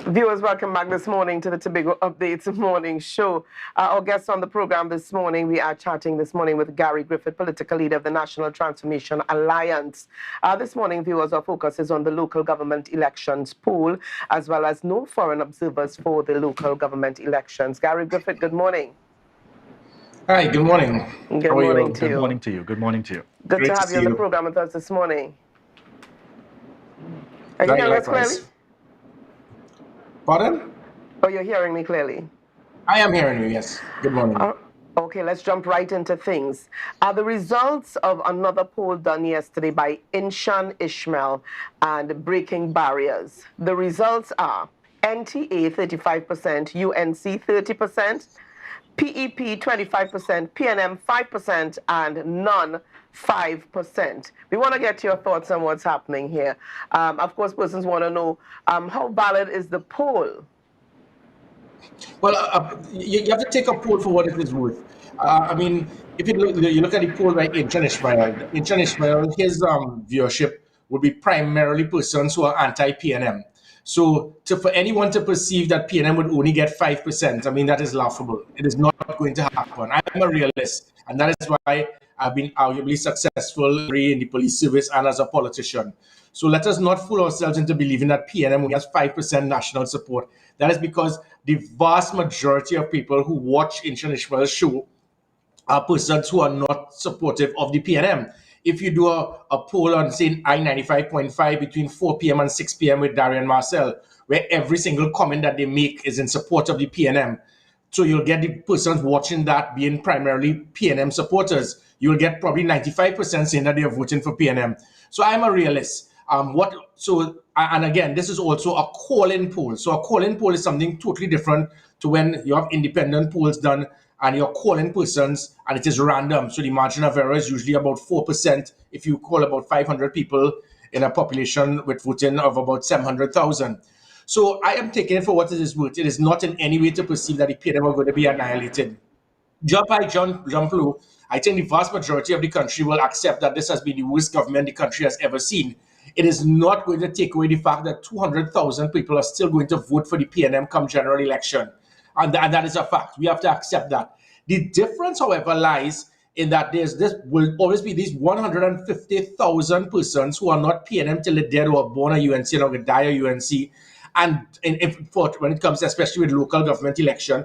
Viewers, welcome back this morning to the Tobago Updates Morning Show. Our guests on the program this morning, we are chatting this morning with Gary Griffith, political leader of the National Transformation Alliance. This morning, viewers, our focus is on the local government elections poll, as well as no foreign observers for the local government elections. Gary Griffith, good morning. Hi, good morning. Good morning to you. Good morning to you. Good morning to you. Good Great to to have you see on the you. program with us this morning. Are you hearing us clearly? Pardon? Oh, you're hearing me clearly? I am hearing you, yes. Good morning. Okay, let's jump right into things. The results of another poll done yesterday by Inshan Ishmael and Breaking Barriers. The results are NTA 35%, UNC 30%, PEP 25%, PNM 5%, and none 5%. We want to get your thoughts on what's happening here. Of course, persons want to know how valid is the poll? Well, you have to take a poll for what it is worth. I mean, if you look at the poll by Inshan Ishmael, his viewership would be primarily persons who are anti-PNM. So for anyone to perceive that PNM would only get 5%, I mean, that is laughable. It is not going to happen. I'm a realist, and that is why I've been arguably successful in the police service and as a politician. So let us not fool ourselves into believing that PNM only has 5% national support. That is because the vast majority of people who watch Inshan Ishmael's show are persons who are not supportive of the PNM. If you do a poll on, say, I-95.5 between 4 p.m. and 6 p.m. with Darian Marcel, where every single comment that they make is in support of the PNM, so you'll get the persons watching that being primarily PNM supporters. You'll get probably 95% saying that they're voting for PNM. So I'm a realist. And again, this is also a call-in poll. So a call-in poll is something totally different to when you have independent polls done and you're calling persons and it is random. So the margin of error is usually about 4% if you call about 500 people in a population with voting of about 700,000. So I am taking it for what it is worth. It is not in any way to perceive that the PNM are going to be annihilated. Jump low. I think the vast majority of the country will accept that this has been the worst government the country has ever seen. It is not going to take away the fact that 200,000 people are still going to vote for the PNM come general election. And that is a fact. We have to accept that. The difference, however, lies in that this will always be these 150,000 persons who are not PNM till they're dead or are born a UNC and are die a UNC. And when it comes, especially with local government election,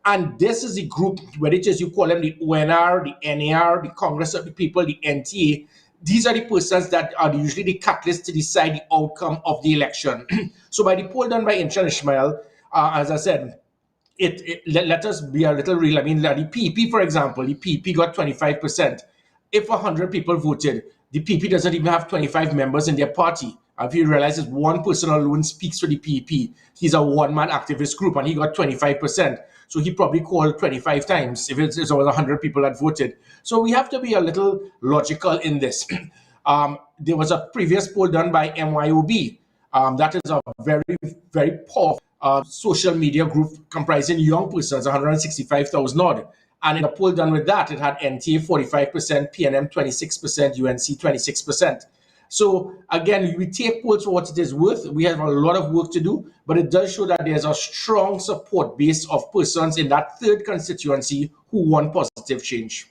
and this is the group, whether it is you call them the ONR, the NAR, the Congress of the People, the NTA, these are the persons that are usually the catalyst to decide the outcome of the election. So by the poll done by Inshan Ishmael, as I said, let us be a little real. I mean, the PP, for example, the PP got 25%. If 100 people voted, the PP doesn't even have 25 members in their party. If you realize that one person alone speaks for the PP, he's a one-man activist group and he got 25%. So he probably called 25 times if it's over 100 people that voted. So we have to be a little logical in this. There was a previous poll done by MYOB. That is a very, very powerful social media group comprising young persons, 165,000 odd. And in a poll done with that, it had NTA 45%, PNM 26%, UNC 26%. So again, we take polls for what it is worth. We have a lot of work to do, but it does show that there's a strong support base of persons in that third constituency who want positive change.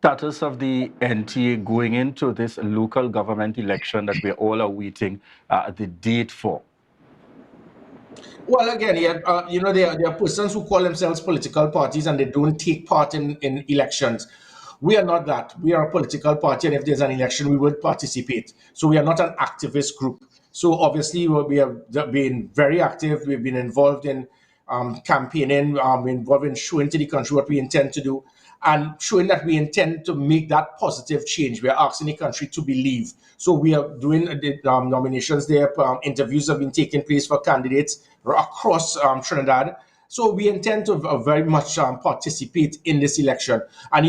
Status of the NTA going into this local government election that we're all awaiting the date for? Well, again, there are persons who call themselves political parties and they don't take part in elections. We are not that. We are a political party, and if there's an election, we will participate. So we are not an activist group. So obviously, we have been very active. We've been involved in campaigning, involved in showing to the country what we intend to do, and showing that we intend to make that positive change. We are asking the country to believe. So we are doing the nominations there. Interviews have been taking place for candidates across Trinidad. So we intend to very much participate in this election. And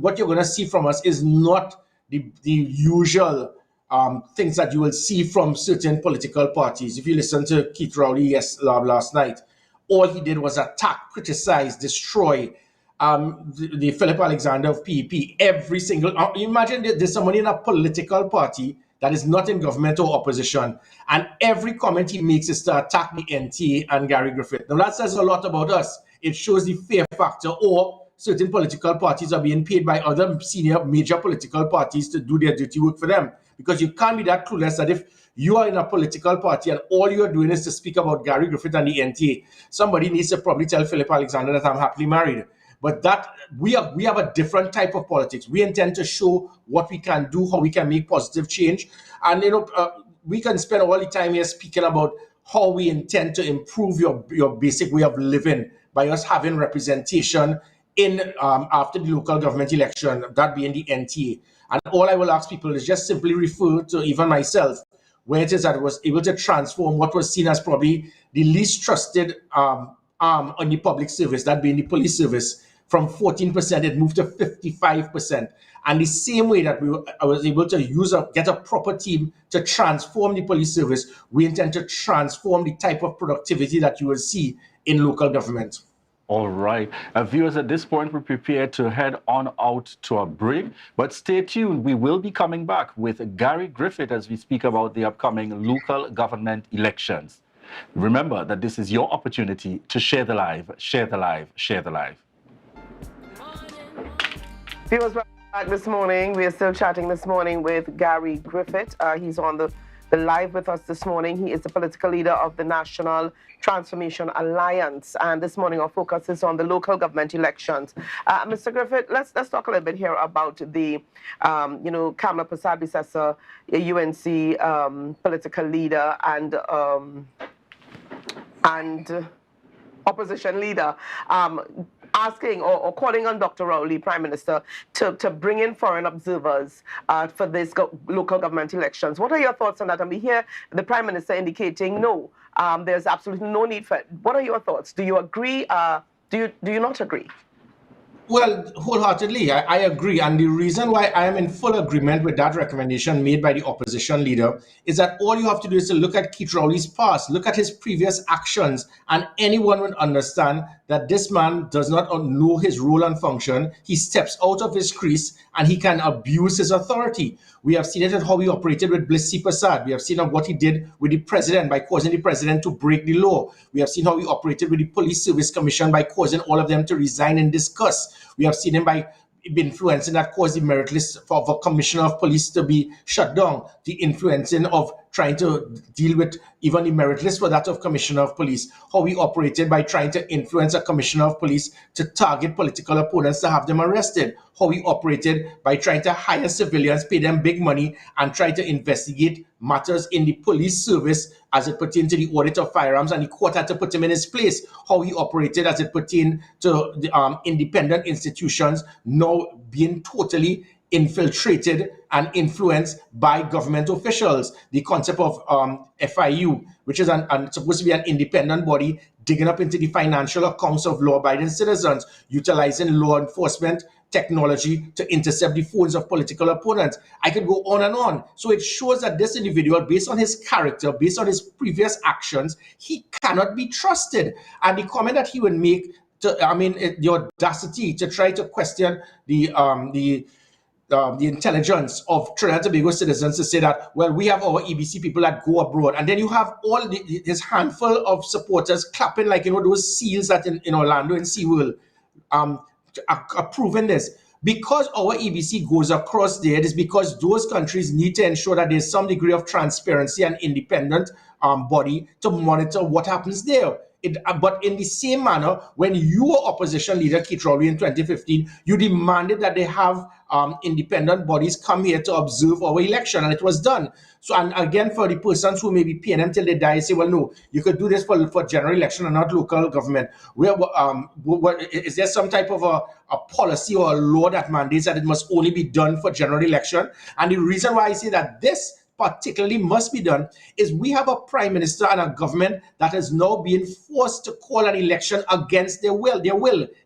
what you're going to see from us is not the usual things that you will see from certain political parties. If you listen to Keith Rowley last night, all he did was attack, criticize, destroy the Philip Alexander of PEP. Every single, imagine there's somebody in a political party that is not in government or opposition. And every comment he makes is to attack the NTA and Gary Griffith. Now that says a lot about us. It shows the fear factor, or certain political parties are being paid by other senior major political parties to do their dirty work for them. Because you can't be that clueless that if you are in a political party and all you're doing is to speak about Gary Griffith and the NTA, somebody needs to probably tell Philip Alexander that I'm happily married. But that we have a different type of politics. We intend to show what we can do, how we can make positive change. And we can spend all the time here speaking about how we intend to improve your basic way of living by us having representation in after the local government election, that being the NTA. And all I will ask people is just simply refer to even myself, where it is that it was able to transform what was seen as probably the least trusted arm on the public service, that being the police service. From 14%, it moved to 55%. And the same way that I was able to get a proper team to transform the police service, we intend to transform the type of productivity that you will see in local government. All right. Viewers, at this point, we're prepared to head on out to a break. But stay tuned. We will be coming back with Gary Griffith as we speak about the upcoming local government elections. Remember that this is your opportunity to share the live, share the live, share the live. Viewers, welcome back this morning. We are still chatting this morning with Gary Griffith. He's on the live with us this morning. He is the political leader of the National Transformation Alliance. And this morning our focus is on the local government elections. Mr. Griffith, let's talk a little bit here about the, Kamala Persad-Bissessar, a UNC political leader and opposition leader, asking or calling on Dr. Rowley, Prime Minister, to bring in foreign observers for this local government elections. What are your thoughts on that? And we hear the Prime Minister indicating no, there's absolutely no need for it. What are your thoughts? Do you agree? Do you not agree? Well, wholeheartedly, I agree. And the reason why I am in full agreement with that recommendation made by the opposition leader is that all you have to do is to look at Keith Rowley's past, look at his previous actions, and anyone would understand that this man does not know his role and function. He steps out of his crease and he can abuse his authority. We have seen it in how he operated with Blissy Prasad. We have seen what he did with the president by causing the president to break the law. We have seen how he operated with the Police Service Commission by causing all of them to resign in disgust. We have seen him by influencing that caused the merit list of a commissioner of police to be shut down, the influencing of trying to deal with even the merit list for that of commissioner of police, how he operated by trying to influence a commissioner of police to target political opponents to have them arrested, how he operated by trying to hire civilians, pay them big money, and try to investigate matters in the police service as it pertained to the audit of firearms, and the court had to put him in his place, how he operated as it pertained to the independent institutions now being totally infiltrated and influenced by government officials. The concept of FIU, which is supposed to be an independent body digging up into the financial accounts of law-abiding citizens, utilizing law enforcement technology to intercept the phones of political opponents. I could go on and on. So it shows that this individual, based on his character, based on his previous actions, he cannot be trusted. And the comment that he would make, the audacity to try to question the intelligence of Trinidad and Tobago citizens to say that, well, we have our EBC people that go abroad. And then you have all his handful of supporters clapping like, those seals that in Orlando and SeaWorld approving this. Because our EBC goes across there, it is because those countries need to ensure that there's some degree of transparency and independent body to monitor what happens there. But in the same manner, when you were opposition leader, Keith Rowley, in 2015, you demanded that they have independent bodies come here to observe our election, and it was done. So, and again, for the persons who may be paying them till they die, say, well, no, you could do this for general election and not local government. Is there some type of a policy or a law that mandates that it must only be done for general election? And the reason why I say that this particularly must be done is we have a prime minister and a government that is now being forced to call an election against their will.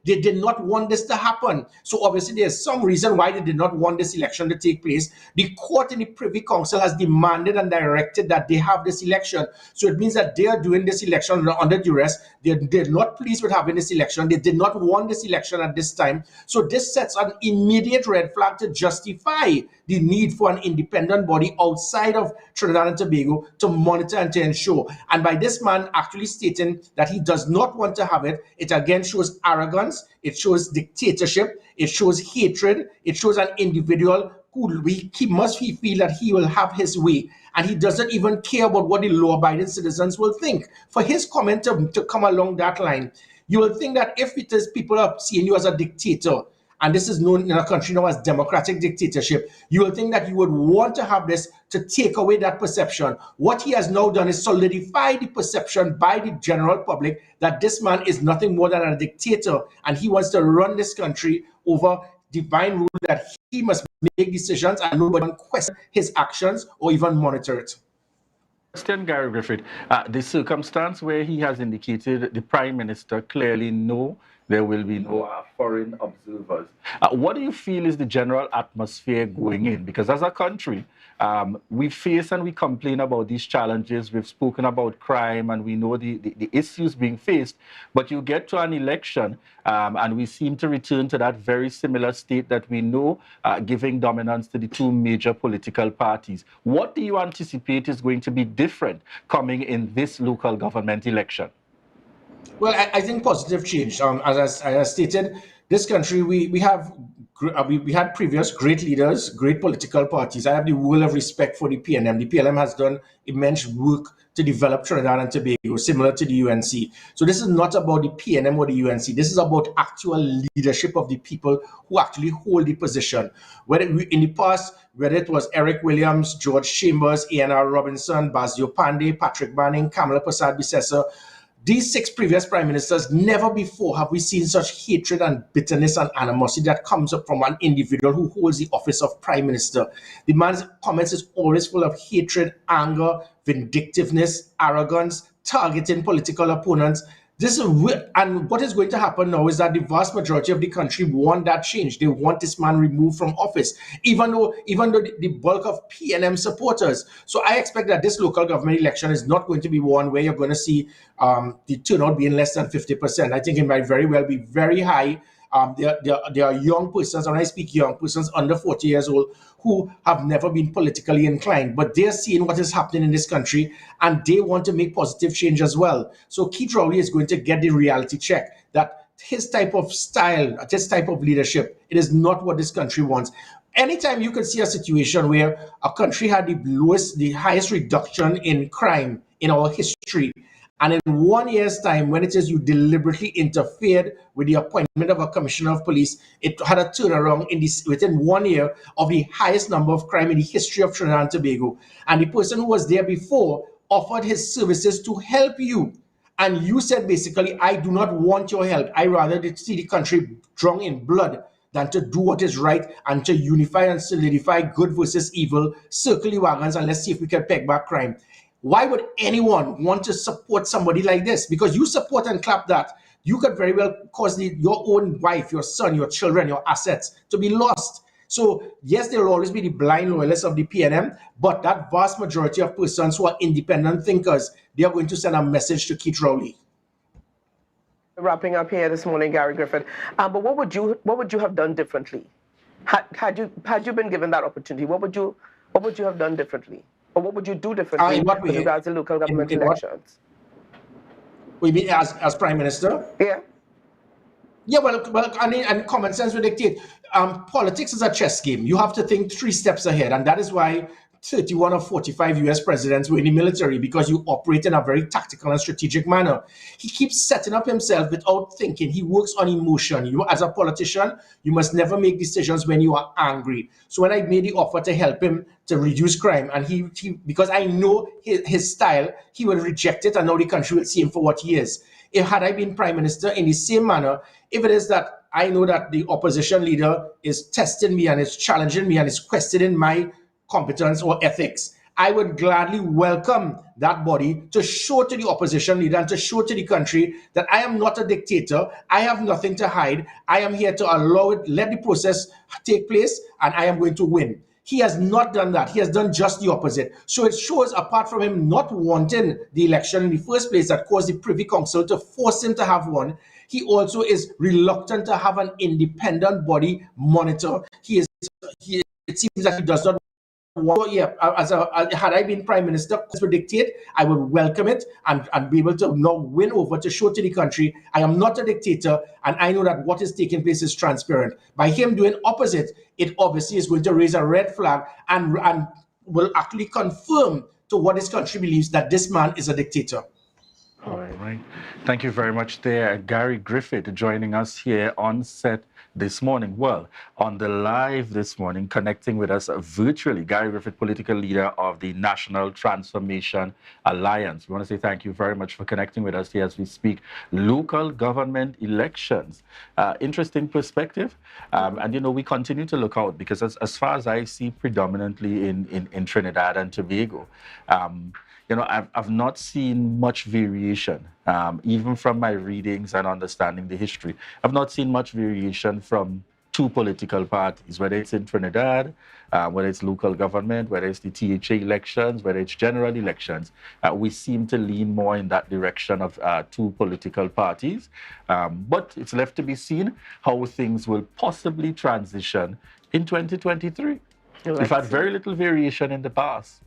They did not want this to happen. So obviously there's some reason why they did not want this election to take place. The court and the Privy Council has demanded and directed that they have this election. So it means that they are doing this election under duress. They're not pleased with having this election. They did not want this election at this time. So this sets an immediate red flag to justify the need for an independent body outside outside of Trinidad and Tobago to monitor and to ensure. And by this man actually stating that he does not want to have it, it again shows arrogance, it shows dictatorship, it shows hatred, it shows an individual who he must feel that he will have his way, and he doesn't even care about what the law-abiding citizens will think. For his comment to come along that line, you will think that if it is people are seeing you as a dictator, and this is known in a country now as democratic dictatorship, you will think that you would want to have this to take away that perception. What he has now done is solidify the perception by the general public that this man is nothing more than a dictator, and he wants to run this country over divine rule, that he must make decisions and nobody can question his actions or even monitor it. Question, Gary Griffith. The circumstance where he has indicated the Prime Minister clearly no, there will be no foreign observers. What do you feel is the general atmosphere going in? Because as a country, we face and we complain about these challenges. We've spoken about crime and we know the issues being faced. But you get to an election and we seem to return to that very similar state that we know, giving dominance to the two major political parties. What do you anticipate is going to be different coming in this local government election? Well, I think positive change. As I stated, this country, we had previous great leaders, great political parties. I have the world of respect for the PNM. The PLM has done immense work to develop Trinidad and Tobago, similar to the UNC. So this is not about the PNM or the UNC. This is about actual leadership of the people who actually hold the position. Whether in the past, whether it was Eric Williams, George Chambers, A.N.R. Robinson, Basio Pandey, Patrick Manning, Kamala Prasad Bisesa, these 6 previous prime ministers, never before have we seen such hatred and bitterness and animosity that comes up from an individual who holds the office of prime minister. The man's comments is always full of hatred, anger, vindictiveness, arrogance, targeting political opponents. And what is going to happen now is that the vast majority of the country want that change. They want this man removed from office, even though the bulk of PNM supporters. So I expect that this local government election is not going to be one where you're going to see the turnout being less than 50%. I think it might very well be very high. There are young persons, and I speak young persons under 40 years old, who have never been politically inclined, but they're seeing what is happening in this country and they want to make positive change as well. So Keith Rowley is going to get the reality check that his type of style, his type of leadership, it is not what this country wants. Anytime you can see a situation where a country had the highest reduction in crime in our history, and in 1 year's time, when it is you deliberately interfered with the appointment of a commissioner of police, it had a turnaround within 1 year of the highest number of crime in the history of Trinidad and Tobago. And the person who was there before offered his services to help you. And you said basically, I do not want your help. I rather see the country drown in blood than to do what is right and to unify and solidify good versus evil, circle the wagons, and let's see if we can peg back crime. Why would anyone want to support somebody like this? Because you support and clap that, you could very well cause your own wife, your son, your children, your assets to be lost. So yes, there will always be the blind loyalists of the PNM, but that vast majority of persons who are independent thinkers, they are going to send a message to Keith Rowley. Wrapping up here this morning, Gary Griffith. But what would you have done differently? Had you been given that opportunity, what would you have done differently? Or what would you do differently with regards to local government elections? We mean as Prime Minister? Yeah. Yeah, well, and common sense would dictate. Politics is a chess game. You have to think 3 steps ahead, and that is why 31 of 45 US presidents were in the military, because you operate in a very tactical and strategic manner. He keeps setting up himself without thinking. He works on emotion. As a politician, you must never make decisions when you are angry. So when I made the offer to help him to reduce crime, and he because I know his style, he will reject it, and now the country will see him for what he is. Had I been Prime Minister in the same manner, if it is that I know that the opposition leader is testing me and is challenging me and is questioning my competence or ethics, I would gladly welcome that body to show to the opposition leader and to show to the country that I am not a dictator. I have nothing to hide. I am here to let the process take place, and I am going to win. He has not done that. He has done just the opposite. So it shows, apart from him not wanting the election in the first place that caused the Privy Council to force him to have one, he also is reluctant to have an independent body monitor. It seems that he does not had I been Prime Minister, to dictate, I would welcome it and be able to now win over to show to the country I am not a dictator, and I know that what is taking place is transparent. By him doing opposite, it obviously is going to raise a red flag and will actually confirm to what this country believes, that this man is a dictator. All right. Thank you very much there, Gary Griffith, joining us here on set this morning. Well, on the live this morning, connecting with us virtually, Gary Griffith, political leader of the National Transformation Alliance. We want to say thank you very much for connecting with us here as we speak local government elections. Interesting perspective. And, you know, we continue to look out because as far as I see predominantly in Trinidad and Tobago, you know, I've not seen much variation, even from my readings and understanding the history. I've not seen much variation from two political parties, whether it's in Trinidad, whether it's local government, whether it's the THA elections, whether it's general elections. We seem to lean more in that direction of two political parties. But it's left to be seen how things will possibly transition in 2023. We've had very little variation in the past.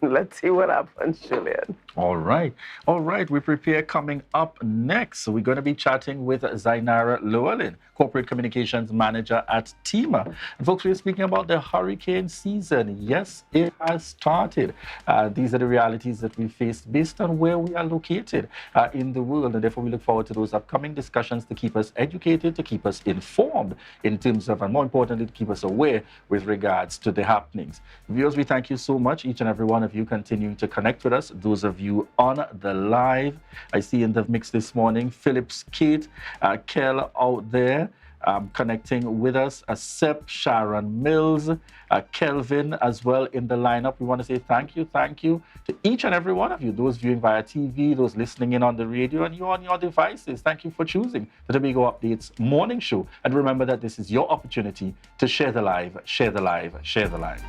Let's see what happens, Julien. All right. All right. We prepare coming up next. So we're going to be chatting with Zainara Llewellyn, Corporate Communications Manager at TEMA. And folks, we're speaking about the hurricane season. Yes, it has started. These are the realities that we face based on where we are located in the world. And therefore, we look forward to those upcoming discussions to keep us educated, to keep us informed in terms of, and more importantly, to keep us aware with regards to the happenings. Viewers, we thank you so much, each and every one of you continuing to connect with us. Those of you on the live, I see in the mix this morning, Philip, Skeete, Kel out there, connecting with us, Sep, Sharon Mills, Kelvin as well in the lineup. We want to say thank you to each and every one of you, those viewing via TV, those listening in on the radio, and you on your devices. Thank you for choosing the Tobago Updates morning show. And remember that this is your opportunity to share the live, share the live, share the live.